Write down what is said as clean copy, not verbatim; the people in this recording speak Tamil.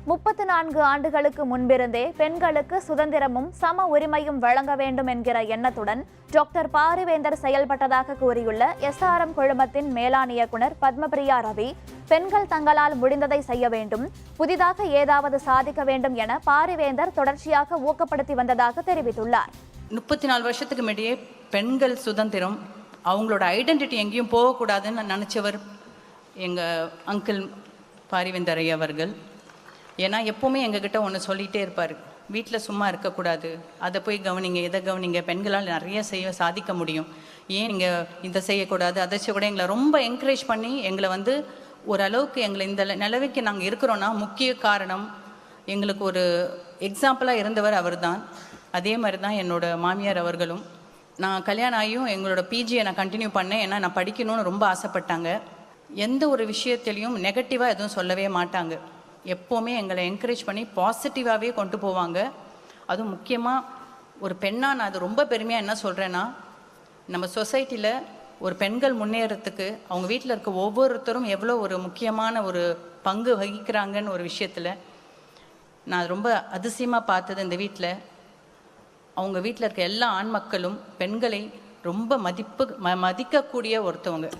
34 ஆண்டுகளுக்கு முன்பிருந்தே பெண்களுக்கு சுதந்திரமும் சம உரிமையும் வழங்க வேண்டும் என்கிற எண்ணத்துடன் டாக்டர் பாரிவேந்தர் செயல்பட்டதாக கூறியுள்ள SRM குழுமத்தின் மேலாண் இயக்குனர் பத்மபிரியா ரவி, பெண்கள் தங்களால் முடிந்ததை செய்ய வேண்டும், புதிதாக ஏதாவது சாதிக்க வேண்டும் என பாரிவேந்தர் தொடர்ச்சியாக ஊக்கப்படுத்தி வந்ததாக தெரிவித்துள்ளார். 34 வருஷத்துக்கு முன்னாடியே பெண்கள் சுதந்திரம், அவங்களோட ஐடென்டிட்டி எங்கேயும் போகக்கூடாதுன்னு நினச்சவர் எங்கள் அங்கிள் பாரிவேந்தர் ஐயா அவர்கள். ஏன்னா எப்போவுமே எங்ககிட்ட ஒன்று சொல்லிகிட்டே இருப்பார், வீட்டில் சும்மா இருக்கக்கூடாது, அதை போய் கவனிங்க, இதை கவனிங்க, பெண்களால் நிறைய சாதிக்க முடியும், ஏன் நீங்கள் இதை செய்யக்கூடாது, அதை கூட எங்களை ரொம்ப என்கரேஜ் பண்ணி எங்களை ஓரளவுக்கு எங்களை இந்த நிலவைக்கு நாங்கள் இருக்கிறோன்னா முக்கிய காரணம் எங்களுக்கு ஒரு எக்ஸாம்பிளாக இருந்தவர் அவர் தான். அதே மாதிரி தான் என்னோடய மாமியார் அவர்களும். நான் கல்யாணம் ஆகியும் எங்களோட பிஜியை நான் கண்டினியூ பண்ணேன். ஏன்னா நான் படிக்கணும்னு ரொம்ப ஆசைப்பட்டாங்க. எந்த ஒரு விஷயத்துலையும் நெகட்டிவாக எதுவும் சொல்லவே மாட்டாங்க. எப்போவுமே எங்களை என்கரேஜ் பண்ணி பாசிட்டிவாகவே கொண்டு போவாங்க. அதுவும் முக்கியமாக ஒரு பெண்ணாக நான் அது ரொம்ப பெருமையாக என்ன சொல்கிறேன்னா, நம்ம சொசைட்டியில் ஒரு பெண்கள் முன்னேறத்துக்கு அவங்க வீட்டில் இருக்க ஒவ்வொருத்தரும் எவ்வளோ ஒரு முக்கியமான ஒரு பங்கு வகிக்கிறாங்கன்னு ஒரு விஷயத்தில் நான் ரொம்ப அதிசயமாக பார்த்தது. இந்த வீட்டில் அவங்க வீட்டில் இருக்க எல்லா ஆண் மக்களும் பெண்களை ரொம்ப மதிக்கக்கூடிய ஒருத்தவங்க.